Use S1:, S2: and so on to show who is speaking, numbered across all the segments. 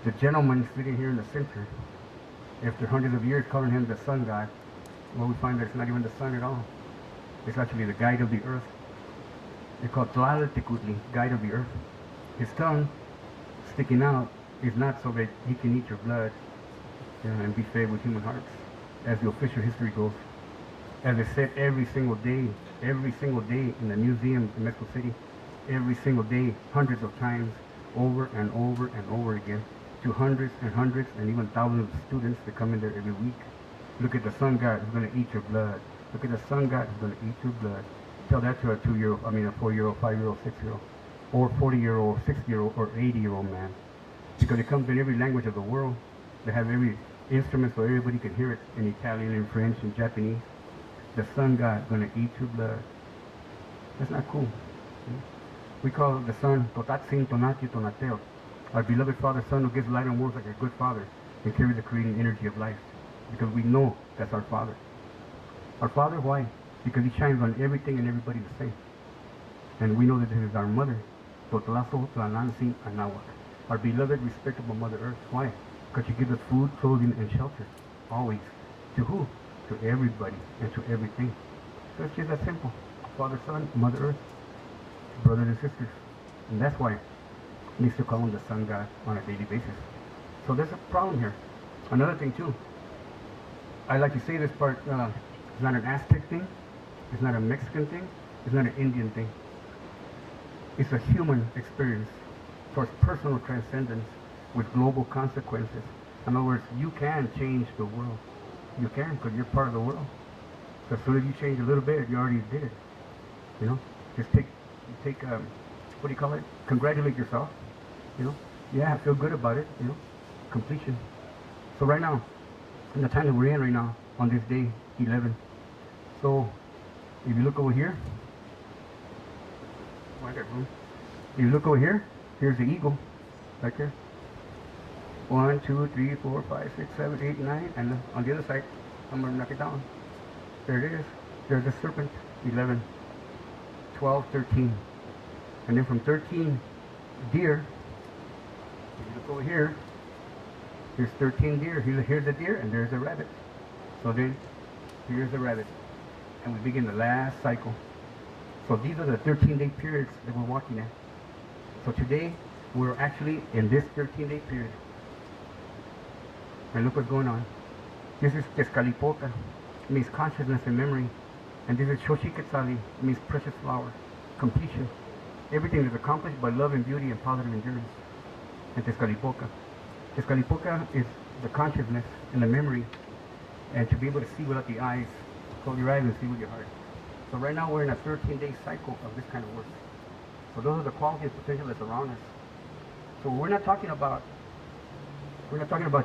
S1: The gentleman sitting here in the center, after hundreds of years calling him the sun god, well, we find that it's not even the sun at all. It's actually the guide of the earth. It's called Tlaloticutli, guide of the earth. His tongue sticking out is not so that he can eat your blood, and be fed with human hearts, as the official history goes. As it's said every single day in the museum in Mexico City, every single day, hundreds of times, over and over and over again, to hundreds and even thousands of students that come in there every week. Look at the sun god who's going to eat your blood. Look at the sun god who's going to eat your blood. Tell that to a 2-year-old, I mean a 4-year-old, 5-year-old, 6-year-old, or 40-year-old, 60-year-old, or 80-year-old man. Because it comes in every language of the world. They have every instrument so everybody can hear it in Italian, in French, in Japanese. The sun god is going to eat your blood. That's not cool. We call the sun Totatzin Tonati Tonateo, our beloved Father Son who gives light and works like a good father and carries the creating energy of life. Because we know that's our Father. Our Father, why? Because He shines on everything and everybody the same. And we know that this is our Mother, Totlazo Tlanansin Anahuac, our beloved, respectable Mother Earth. Why? Because she gives us food, clothing, and shelter. Always. To who? To everybody and to everything. So it's just that simple. Father, Son, Mother Earth, brothers and sisters. And that's why we used to call him the Sun God on a daily basis. So there's a problem here. Another thing too. I like to say this part, it's not an Aztec thing, it's not a Mexican thing, it's not an Indian thing. It's a human experience towards personal transcendence with global consequences. In other words, you can change the world. You can, because you're part of the world. So as soon as you change a little bit, you already did it. You know, just take what do you call it? Congratulate yourself. You know, yeah, feel good about it. You know, completion. So right now, in the time that we're in right now, on this day 11. So if you look over here, if you look over here, here's the eagle, right there. 1, 2, 3, 4, 5, 6, 7, 8, 9, and on the other side, I'm gonna knock it down. There it is. There's the serpent. 11, 12, 13, and then from 13, deer. If you look over here, here's 13 deer. Here's the deer, and there's the rabbit. So then, here's the rabbit, and we begin the last cycle. So these are the 13-day periods that we're walking at. So today, we're actually in this 13-day period. And look what's going on. This is Tezcatlipoca, means consciousness and memory. And this is Xochiquetzali, means precious flower, completion. Everything is accomplished by love and beauty and positive endurance. And Tezcatlipoca. Tezcatlipoca is the consciousness and the memory, and to be able to see without the eyes. Close your eyes and see with your heart. So right now we're in a 13-day cycle of this kind of work. So those are the qualities and potential that's around us. So we're not talking about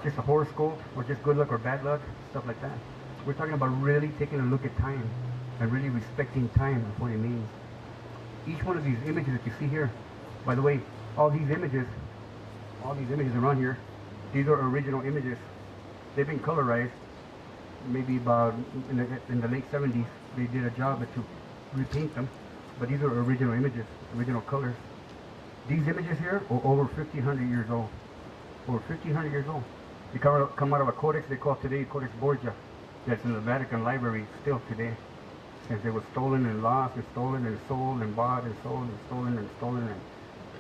S1: just a horoscope or just good luck or bad luck, stuff like that. We're talking about really taking a look at time and really respecting time and what it means. Each one of these images that you see here, by the way, all these images around here, these are original images. They've been colorized. Maybe about in the late 70s, they did a job to repaint them. But these are original images, original colors. These images here are over 1,500 years old. Over 1,500 years old. They come out of a codex they call today Codex Borgia. That's in the Vatican Library still today. Since it was stolen and lost and stolen and sold and bought and sold and stolen and stolen and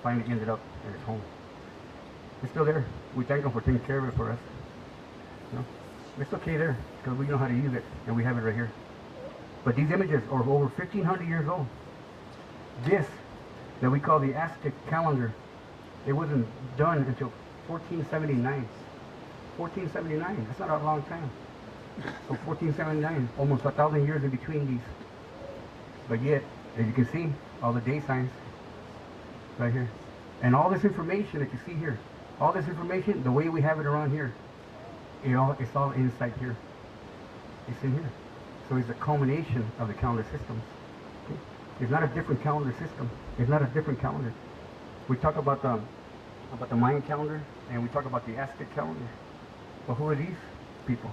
S1: finally ended up at its home. It's still there. We thank them for taking care of it for us. You know? It's okay there because we know how to use it and we have it right here. But these images are over 1,500 years old. This that we call the Aztec calendar, it wasn't done until 1479. 1479, that's not a long time. So 1479, almost 1,000 years in between these. But yet, as you can see, all the day signs right here. And all this information that you see here, all this information, the way we have it around here, it's all inside here. It's in here. So it's a culmination of the calendar systems. Okay? It's not a different calendar system. It's not a different calendar. We talk about the Mayan calendar, and we talk about the Aztec calendar. But who are these people?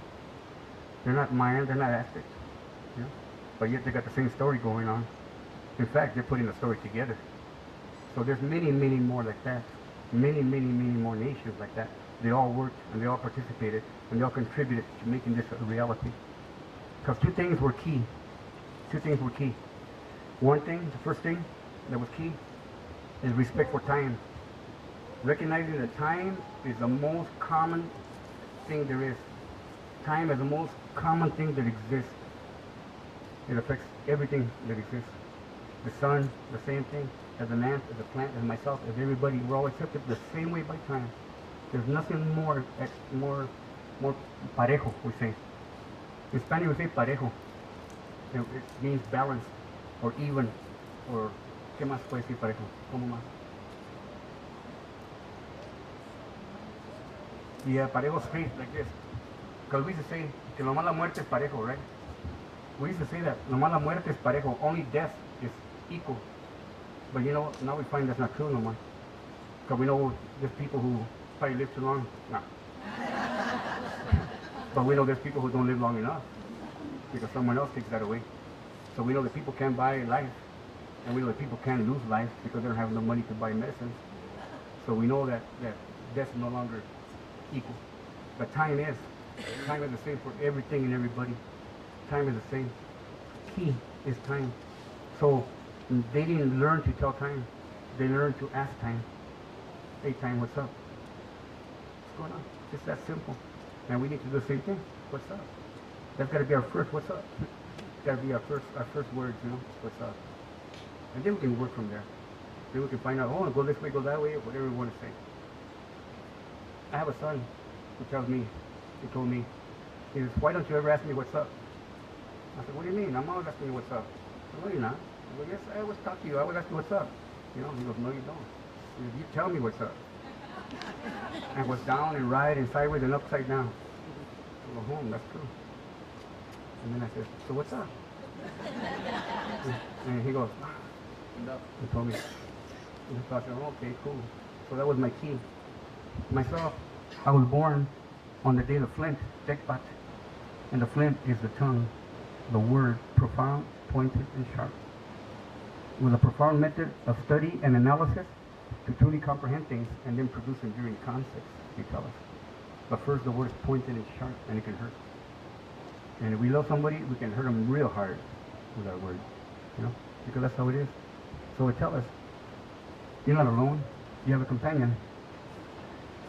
S1: They're not Mayan, they're not Aztec. You know? But yet they got the same story going on. In fact, they're putting the story together. So there's many, many more like that. Many, many, many more nations like that. They all worked and they all participated and they all contributed to making this a reality. Because two things were key. Two things were key. One thing, the first thing that was key is respect for time. Recognizing that time is the most common thing there is. Time is the most common thing that exists. It affects everything that exists. The sun, the same thing, as an ant, as a plant, as myself, as everybody. We're all accepted the same way by time. There's nothing more parejo, we say. In Spanish we say parejo. It means balanced, or even, or ¿qué más puede decir parejo? ¿Cómo más? Yeah, parejo straight, like this. Because we used to say que nomás la muerte es parejo, right? We used to say that nomás la muerte es parejo, only death is equal. But you know, now we find that's not true no more. Because we know there's people who probably live too long. No. But we know there's people who don't live long enough because someone else takes that away. So we know that people can buy life, and we know that people can lose life because they don't have enough money to buy medicine. So we know that death is no longer equal. But time is. Time is the same for everything and everybody. Time is the same. Key is time. So they didn't learn to tell time. They learned to ask time. Hey time, what's up? What's going on? Just that simple. And we need to do the same thing. What's up? That's got to be our first. What's up? It's got to be our first words. You know, what's up? And then we can work from there. Then we can find out. Oh, go this way, go that way, or whatever we want to say. I have a son who tells me. He told me. He says, "Why don't you ever ask me what's up?" I said, "What do you mean? I'm always asking you what's up." I said, "No, you're not." I go, "Yes, I always talk to you. I always ask you what's up." You know, he goes, "No, you don't. You tell me what's up." And what's down and right and sideways and upside down. I go home, that's true. And then I said, "So what's up?" And he goes, he told me. And so I said, "Oh, okay, cool." So that was my key. Myself, I was born on the day of the flint, Tekpat. And the flint is the tongue, the word, profound, pointed, and sharp. With a profound method of study and analysis to truly comprehend things and then produce enduring concepts, they tell us. But first, the word is pointed and sharp, and it can hurt. And if we love somebody, we can hurt them real hard with our words, you know, because that's how it is. So it tells us, you're not alone, you have a companion.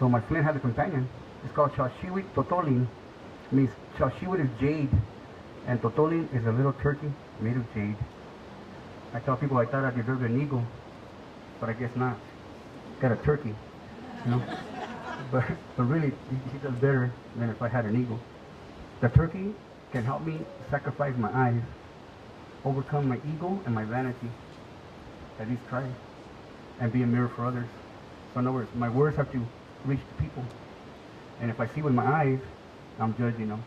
S1: So my flint had a companion. It's called Chashiwit Totolin. It means Chashiwit is jade, and Totolin is a little turkey made of jade. I tell people I thought I deserved an eagle, but I guess not. Got a turkey, you know. But really, he does better than if I had an eagle. The turkey can help me sacrifice my eyes, overcome my ego and my vanity. At least try, and be a mirror for others. So in other words, my words have to reach the people. And if I see with my eyes, I'm judging them,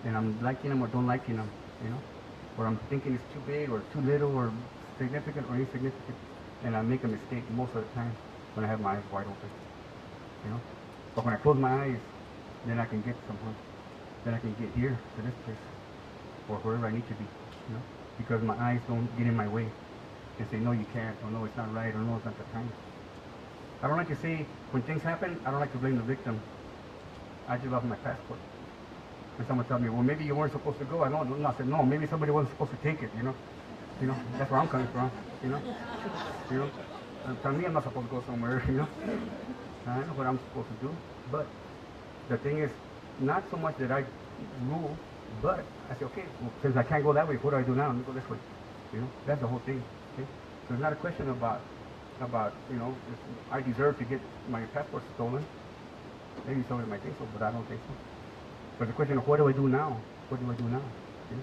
S1: and I'm liking them or don't liking them, you know, or I'm thinking it's too big or too little or significant or insignificant, and I make a mistake most of the time when I have my eyes wide open, you know. But when I close my eyes, then I can get someone, then I can get here to this place, or wherever I need to be, you know, because my eyes don't get in my way and say, no, you can't, or no, it's not right, or no, it's not the time. I don't like to say, when things happen, I don't like to blame the victim. I just lost my passport. And someone tells me, well, maybe you weren't supposed to go. I said, no, maybe somebody wasn't supposed to take it, you know. You know, that's where I'm coming from, you know. You know, and tell me I'm not supposed to go somewhere, you know. I know what I'm supposed to do. But the thing is, not so much that I rule, but I say, okay, well, since I can't go that way, what do I do now? Let me go this way. You know, that's the whole thing. Okay? So it's not a question about you know, I deserve to get my passport stolen. Maybe somebody might think so, but I don't think so. But the question of what do I do now? What do I do now? Okay?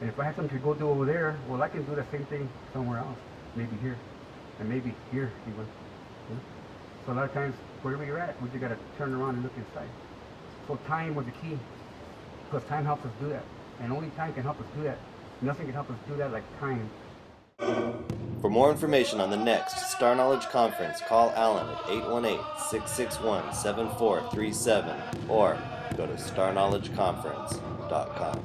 S1: And if I have something to go do over there, well, I can do the same thing somewhere else. Maybe here, and maybe here even. Okay? So a lot of times, wherever you're at, we just got to turn around and look inside. So time was the key, because time helps us do that. And only time can help us do that. Nothing can help us do that like time.
S2: For more information on the next Star Knowledge Conference, call Alan at 818-661-7437 or go to starknowledgeconference.com.